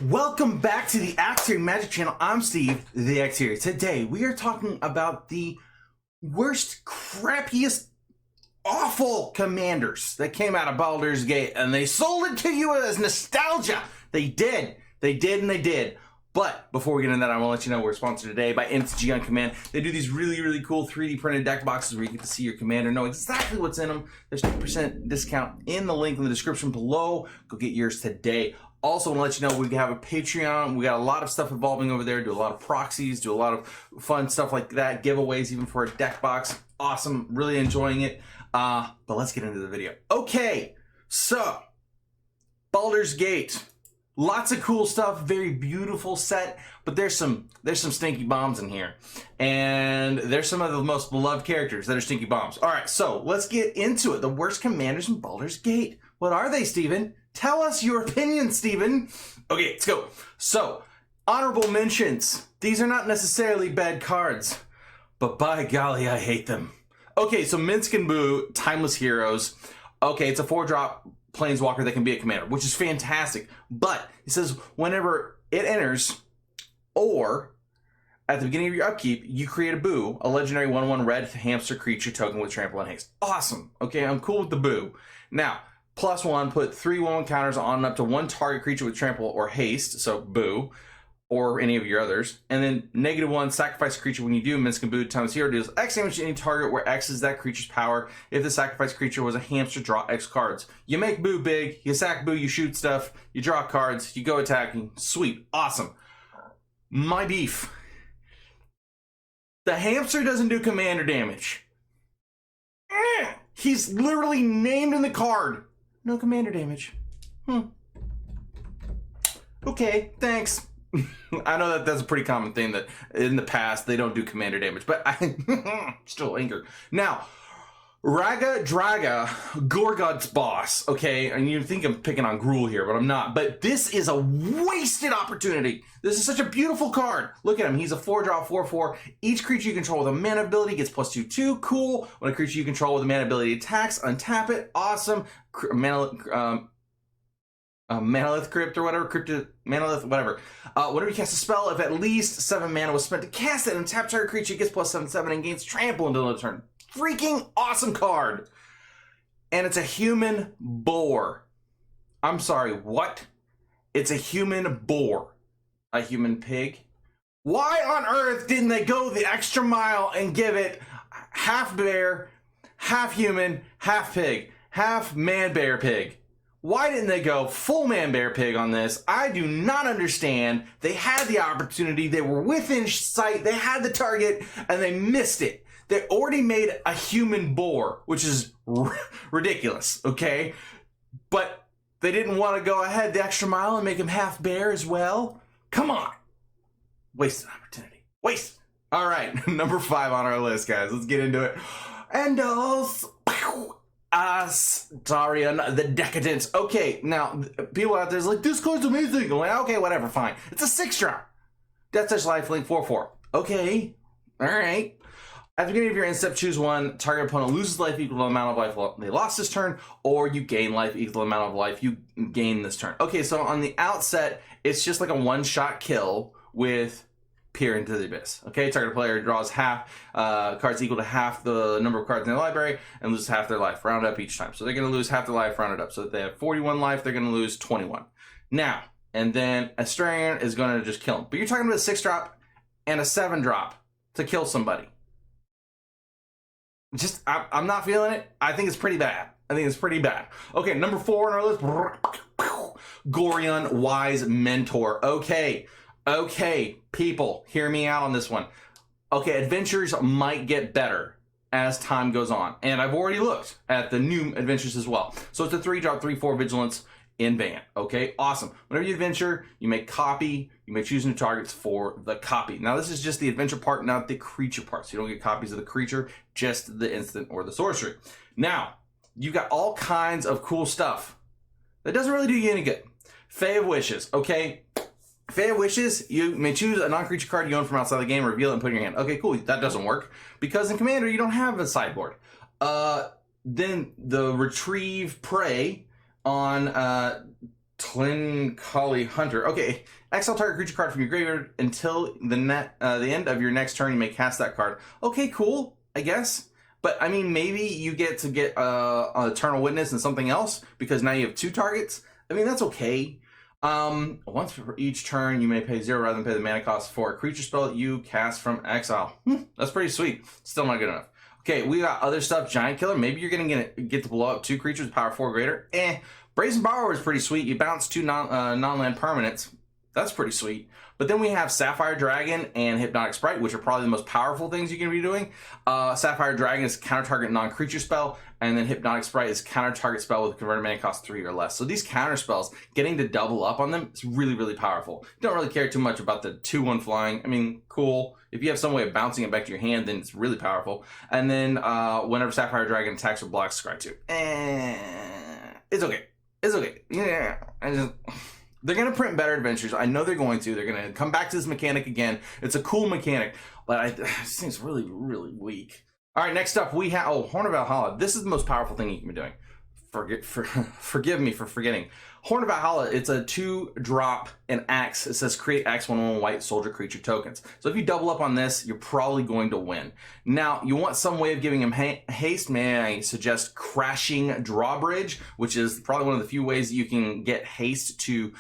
Welcome back to the Exterior Magic channel. I'm Steve, the Exterior. Today we are talking about the worst, crappiest, awful commanders that came out of Baldur's Gate, and they sold it to you as nostalgia. They did. But before we get into that, I want to let you know we're sponsored today by MTG On Command. They do these really cool 3D printed deck boxes where you get to see your commander, know exactly what's in them. There's 10% discount in the link in the description below. Go get yours today. Also want to let you know we have a Patreon. We got a lot of stuff evolving over there. Do a lot of proxies, do a lot of fun stuff like that. Giveaways even for a deck box. Awesome. Really enjoying it. But let's get into the video. Okay, so Baldur's Gate. Lots of cool stuff, very beautiful set, but there's some stinky bombs in here. And there's some of the most beloved characters that are stinky bombs. All right, so let's get into it. The worst commanders in Baldur's Gate. What are they, Steven? Tell us your opinion, Steven. Okay, let's go. So, honorable mentions. These are not necessarily bad cards, but by golly, I hate them. Okay, so Minsc and Boo, Timeless Heroes. Okay, it's a 4-drop planeswalker that can be a commander, which is fantastic. But it says whenever it enters, or at the beginning of your upkeep, you create a Boo, a legendary 1/1 red hamster creature token with trample and haste. Awesome. Okay, I'm cool with the Boo. Now, +1, put 3/1 counters on and up to one target creature with trample or haste, so Boo, or any of your others. And then -1, sacrifice a creature. When you do, Minsc and Boo times 0 deals X damage to any target where X is that creature's power. If the sacrificed creature was a hamster, draw X cards. You make Boo big, you sack Boo, you shoot stuff, you draw cards, you go attacking. Sweet. Awesome. My beef. The hamster doesn't do commander damage. He's literally named in the card. No commander damage. Okay, thanks. I know that that's a pretty common thing that in the past they don't do commander damage, but I still anger. Now, Raga Draga, Gorgod's boss, okay? And you think I'm picking on Gruul here, but I'm not. But this is a wasted opportunity. This is such a beautiful card. Look at him. He's a 4-drop, 4/4. Each creature you control with a mana ability gets +2/2. Cool. When a creature you control with a mana ability attacks, untap it. Awesome. Manalith Crypt or whatever, Manalith, whatever. Whenever you cast a spell, if at least 7 mana was spent to cast it, and tap target creature gets +7/7 and gains trample until the turn. Freaking awesome card. And it's a human boar. I'm sorry, what? It's a human boar. A human pig? Why on earth didn't they go the extra mile and give it half bear, half human, half pig, half man bear pig? Why didn't they go full man bear pig on this? I do not understand. They had the opportunity. They were within sight. They had the target and they missed it. They already made a human boar, which is ridiculous, okay? But they didn't want to go ahead the extra mile and make him half bear as well? Come on. Wasted opportunity. Waste. All right, number 5 on our list, guys. Let's get into it. Endos. Astarion the Decadent. Okay, now, people out there's like, this card's amazing. I'm like, okay, whatever, fine. It's a 6-drop. Death Touch Lifelink 4/4. Okay, all right. At the beginning of your end step, choose one. Target opponent loses life equal to the amount of life they lost this turn, or you gain life equal to the amount of life you gain this turn. Okay, so on the outset, it's just like a one-shot kill with Peer into the Abyss. Okay, target player draws half cards equal to half the number of cards in their library and loses half their life. Round up each time. So they're going to lose half their life, rounded up. So if they have 41 life, they're going to lose 21. Now, and then Astarion is going to just kill them. But you're talking about a 6-drop and a 7-drop to kill somebody. Just, I'm not feeling it. I think it's pretty bad. Okay, number 4 on our list. Gorion, Wise Mentor. Okay, people, hear me out on this one. Okay, adventures might get better as time goes on. And I've already looked at the new adventures as well. So it's a 3-drop, 3/4 vigilance in Van. Okay, awesome. Whenever you adventure, you may copy, you may choose new targets for the copy. Now this is just the adventure part, not the creature part. So you don't get copies of the creature, just the instant or the sorcery. Now, you've got all kinds of cool stuff. That doesn't really do you any good. Fae of Wishes, okay? Fae of Wishes, you may choose a non-creature card you own from outside the game, reveal it and put it in your hand. Okay, cool, that doesn't work. Because in Commander, you don't have a sideboard. Then the Retrieve Prey on Twinkly Hunter. Okay, exile target creature card from your graveyard until the end of your next turn. You may cast that card. Okay, cool, I guess. But I mean, maybe you get to get Eternal Witness and something else because now you have 2 targets. I mean, that's okay. Once for each turn, you may pay 0 rather than pay the mana cost for a creature spell you cast from exile. That's pretty sweet. Still not good enough. Okay, we got other stuff. Giant Killer. Maybe you're gonna get to blow up 2 creatures with power 4 or greater. Brazen Borrower is pretty sweet. You bounce 2 non-land permanents. That's pretty sweet. But then we have Sapphire Dragon and Hypnotic Sprite, which are probably the most powerful things you can be doing. Sapphire Dragon is counter target non-creature spell, and then Hypnotic Sprite is counter target spell with a converted mana cost 3 or less. So these counter spells, getting to double up on them is really, really powerful. Don't really care too much about the 2/1 flying. I mean, cool. If you have some way of bouncing it back to your hand, then it's really powerful. And then whenever Sapphire Dragon attacks or blocks, scry 2. It's okay. It's okay. Yeah. They're going to print better adventures. I know they're going to. They're going to come back to this mechanic again. It's a cool mechanic, but this thing's really, really weak. All right, next up we have, Horn of Valhalla. This is the most powerful thing you can be doing. Forgive me for forgetting. Horn of Valhalla, it's a 2-drop and X. It says create X 1/1 white soldier creature tokens. So if you double up on this, you're probably going to win. Now, you want some way of giving him haste. May I suggest Crashing Drawbridge, which is probably one of the few ways that you can get haste to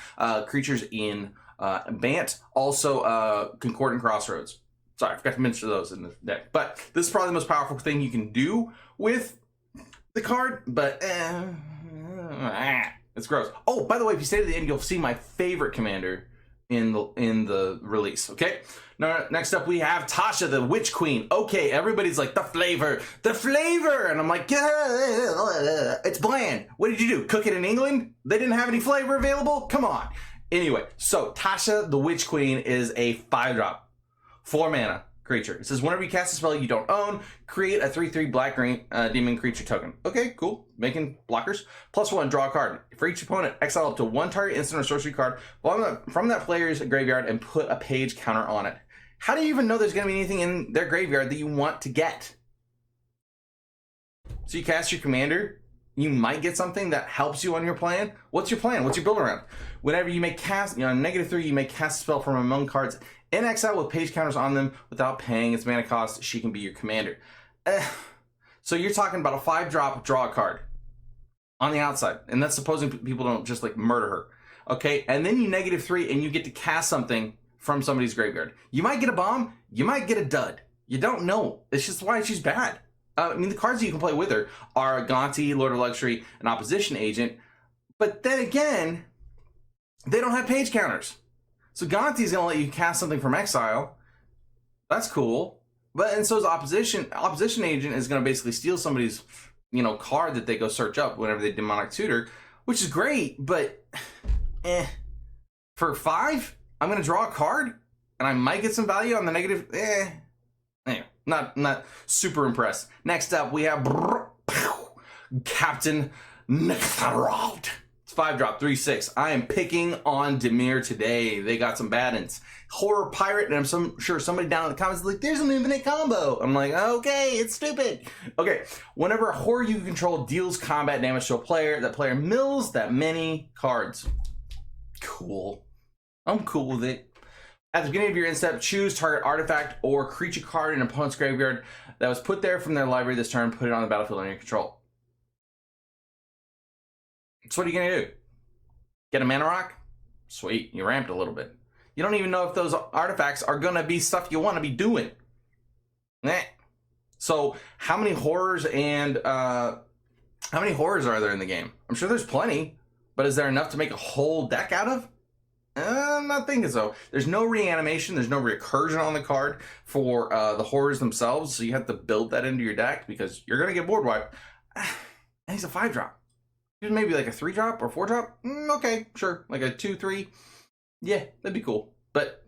creatures in Bant. Also, Concordant Crossroads. Sorry, I forgot to mention those in the deck. But this is probably the most powerful thing you can do with the card, but it's gross. Oh, by the way, if you stay to the end, you'll see my favorite commander in the release. Okay. Now, next up we have Tasha, the Witch Queen. Okay, everybody's like the flavor, and I'm like, it's bland. What did you do? Cook it in England? They didn't have any flavor available? Come on. Anyway, so Tasha, the Witch Queen, is a 5-drop, 4 mana creature. It says whenever you cast a spell you don't own, create a 3/3 black-green demon creature token. Okay, cool. Making blockers. +1, draw a card. For each opponent, exile up to 1 target instant or sorcery card from that player's graveyard and put a page counter on it. How do you even know there's going to be anything in their graveyard that you want to get? So you cast your commander, you might get something that helps you on your plan. What's your plan? What's your build around? Whenever you may cast, -3, you may cast a spell from among cards in exile with page counters on them without paying its mana cost. She can be your commander. So you're talking about a 5-drop, draw a card on the outside, and that's supposing people don't just like murder her. Okay, and then you -3 and you get to cast something from somebody's graveyard. You might get a bomb, you might get a dud. You don't know. It's just why she's bad. I mean, the cards that you can play with her are Gonti, Lord of Luxury, and Opposition Agent, but then again, they don't have page counters. So Gonti's gonna let you cast something from exile. That's cool. And so is Opposition. Opposition Agent is gonna basically steal somebody's, card that they go search up whenever they Demonic Tutor, which is great, but For 5, I'm gonna draw a card and I might get some value on the negative. Anyway, not super impressed. Next up we have Captain Nektharald. 5-drop, 3/6. I am picking on Dimir today. They got some bad ends. Horror Pirate, and I'm sure somebody down in the comments is like, there's an infinite combo. I'm like, okay, it's stupid. Okay, whenever a horror you control deals combat damage to a player, that player mills that many cards. Cool. I'm cool with it. At the beginning of your end step, choose target artifact or creature card in an opponent's graveyard that was put there from their library this turn, put it on the battlefield under your control. So what are you going to do? Get a mana rock? Sweet, you ramped a little bit. You don't even know if those artifacts are going to be stuff you want to be doing. So how many horrors and how many horrors are there in the game? I'm sure there's plenty, but is there enough to make a whole deck out of? I'm not thinking so. There's no reanimation, there's no recursion on the card for the horrors themselves, so you have to build that into your deck because you're going to get board wiped. And he's a 5-drop. Maybe like a 3-drop or 4-drop? Okay, sure. Like a 2-3. Yeah, that'd be cool. But,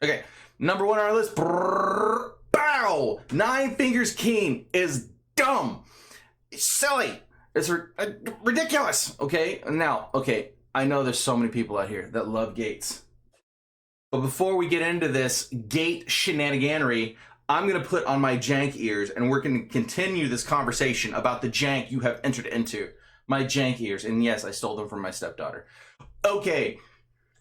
okay. Number 1 on our list. Bow! 9 Fingers King is dumb. It's silly. It's ridiculous. Okay? Now, okay. I know there's so many people out here that love gates. But before we get into this gate shenaniganery, I'm going to put on my jank ears and we're going to continue this conversation about the jank you have entered into. My jank ears. And yes, I stole them from my stepdaughter. Okay.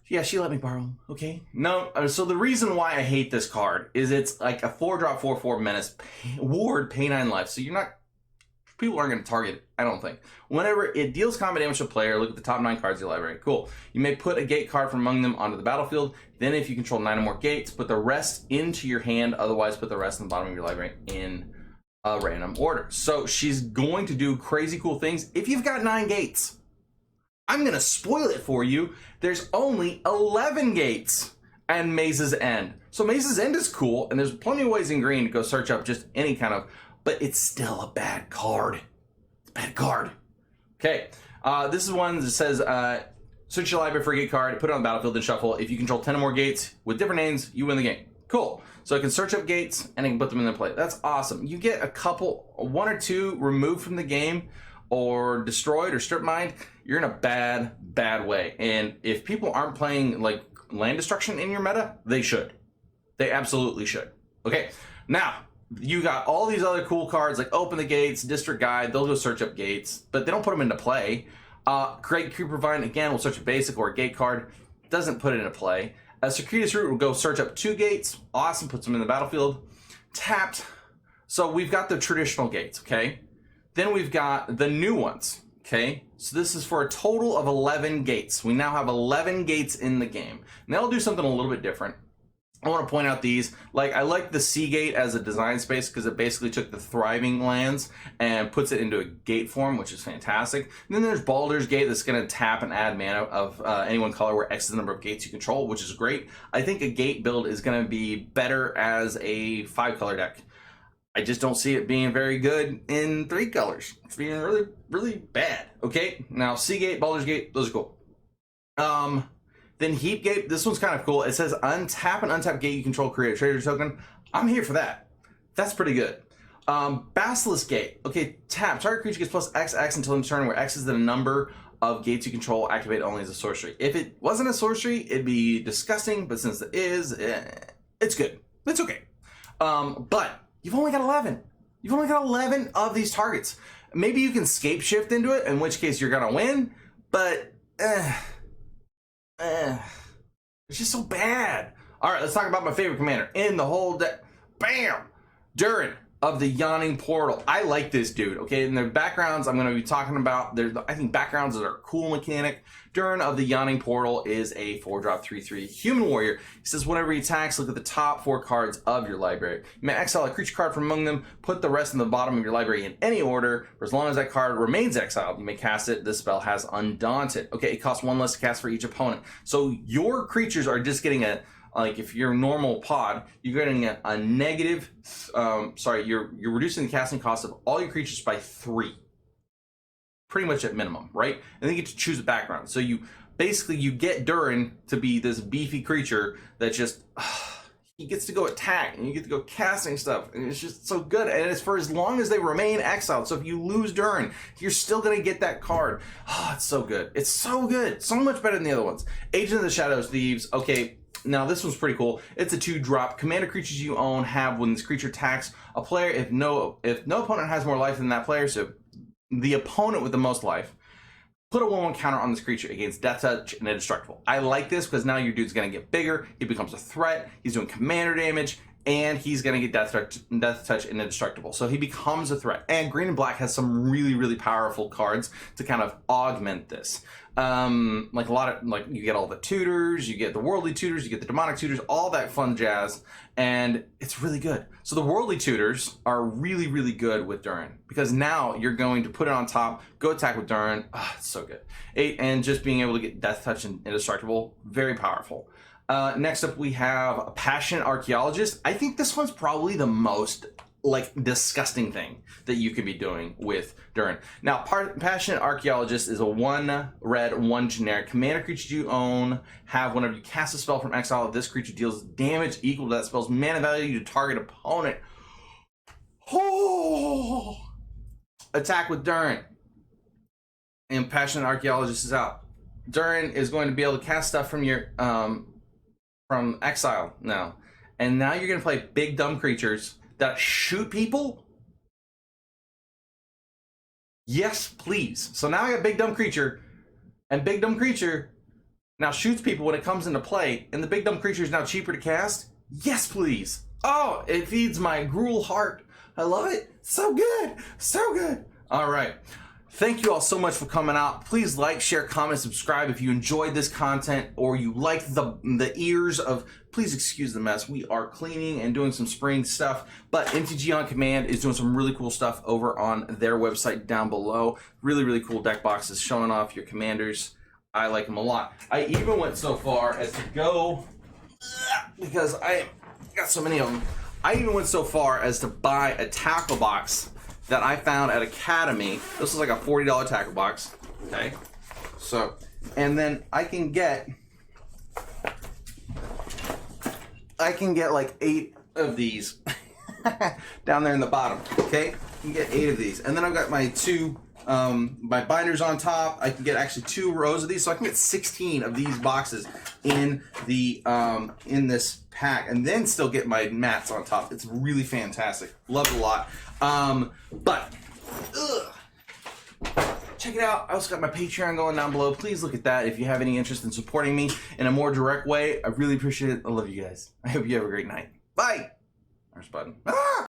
Yeah, she let me borrow them. Okay. No, so the reason why I hate this card is it's like a 4-drop 4/4 menace ward, pay 9 life. So you're not, people aren't going to target it, I don't think. Whenever it deals combat damage to a player, look at the top 9 cards of your library. Cool. You may put a gate card from among them onto the battlefield. Then if you control 9 or more gates, put the rest into your hand. Otherwise, put the rest in the bottom of your library in a random order. So she's going to do crazy cool things if you've got 9 gates. I'm going to spoil it for you. There's only 11 gates and Maze's End. So Maze's End is cool, and there's plenty of ways in green to go search up just any kind of, but it's still a bad card. It's a bad card. Okay, this is one that says, search your library for a gate card, put it on the battlefield, and shuffle. If you control 10 or more gates with different names, you win the game. Cool. So I can search up gates, and I can put them in the play. That's awesome. You get a couple, 1 or 2 removed from the game, or destroyed, or strip mined, you're in a bad way. And if people aren't playing like land destruction in your meta, they should. They absolutely should. Okay, now you got all these other cool cards like Open the Gates, District Guide. They'll go search up gates, but they don't put them into play. Create Creeper Vine, again, will search a basic or a gate card. Doesn't put it into play. A Circuitous Route will go search up 2 gates. Awesome, puts them in the battlefield. Tapped. So we've got the traditional gates, okay? Then we've got the new ones, okay? So this is for a total of 11 gates. We now have 11 gates in the game. Now I'll do something a little bit different. I want to point out these. Like, I like the Sea Gate as a design space because it basically took the thriving lands and puts it into a gate form, which is fantastic. And then there's Baldur's Gate that's going to tap and add mana of any one color where X is the number of gates you control, which is great. I think a gate build is going to be better as a 5-color deck. I just don't see it being very good in 3 colors. It's being really, really bad. Okay, now Seagate, Baldur's Gate, those are cool. Then Heap Gate, this one's kind of cool. It says untap and untap gate you control, create a treasure token. I'm here for that. That's pretty good. Basilisk Gate. Okay, tap. Target creature gets plus XX until end turn, where X is the number of gates you control, activate only as a sorcery. If it wasn't a sorcery, it'd be disgusting, but since it is, it's good. It's okay. But you've only got 11. You've only got 11 of these targets. Maybe you can scape shift into it, in which case you're gonna win, but it's just so bad. All right, let's talk about my favorite commander in the whole deck. Bam! Durin of the Yawning Portal. I like this dude, okay? And their backgrounds I'm going to be talking about. I think backgrounds are a cool mechanic. Durin of the Yawning Portal is a 4-drop 3/3 human warrior. He says whenever he attacks, look at the top 4 cards of your library. You may exile a creature card from among them, put the rest in the bottom of your library in any order. For as long as that card remains exiled, you may cast it. This spell has Undaunted. Okay, it costs 1 less to cast for each opponent. So your creatures are just getting a, like if you're a normal pod, you're getting a negative, you're reducing the casting cost of all your creatures by 3. Pretty much at minimum, right? And then you get to choose a background. So you get Durin to be this beefy creature that just, he gets to go attack and you get to go casting stuff. And it's just so good. And it's for as long as they remain exiled. So if you lose Durin, you're still going to get that card. Oh, it's so good. It's so good. So much better than the other ones. Agent of the Shadows Thieves. Okay. Now this one's pretty cool. It's a 2-drop. Commander creatures you own have when this creature attacks a player if no opponent has more life than that player, so the opponent with the most life, put a 1/1 counter on this creature against Death Touch and Indestructible. I like this because now your dude's going to get bigger. He becomes a threat. He's doing commander damage, and he's going to get Death Touch and Indestructible. So he becomes a threat. And Green and Black has some really, really powerful cards to kind of augment this. Like a lot of, like, you get all the tutors, you get the worldly tutors, you get the demonic tutors, all that fun jazz, and it's really good. So the worldly tutors are really, really good with Durin because now you're going to put it on top, go attack with Durin. Oh, it's so good. And just being able to get Death Touch and Indestructible, very powerful. Next up, we have a Passionate Archaeologist. I think this one's probably the most disgusting thing that you could be doing with Durin. Now, Passionate Archaeologist is a 1 red, 1 generic. Commander creature you own have whenever you cast a spell from exile, this creature deals damage equal to that spell's mana value to target opponent. Oh! Attack with Durin. And Passionate Archaeologist is out. Durin is going to be able to cast stuff from your from exile now. And now you're going to play big dumb creatures that shoot people. Yes, please. So now I got Big Dumb Creature, and Big Dumb Creature now shoots people when it comes into play, and the Big Dumb Creature is now cheaper to cast. Yes, please. Oh, it feeds my gruel heart. I love it. So good. So good. All right. Thank you all so much for coming out. Please like, share, comment, subscribe if you enjoyed this content or you liked the ears of, please excuse the mess. We are cleaning and doing some spring stuff, but MTG On Command is doing some really cool stuff over on their website down below. Really, really cool deck boxes showing off your commanders. I like them a lot. I even went so far as to go, because I got so many of them, I even went so far as to buy a tackle box that I found at Academy. This was like a $40 tackle box, okay? So, and then I can get like 8 of these down there in the bottom, okay? You can get 8 of these. And then I've got my 2, my binders on top. I can get actually 2 rows of these, so I can get 16 of these boxes in the in this pack, and then still get my mats on top. It's really fantastic. Love it a lot. But check it out. I also got my Patreon going down below. Please look at that if you have any interest in supporting me in a more direct way. I really appreciate it. I love you guys. I hope you have a great night. Bye. There's button. Ah!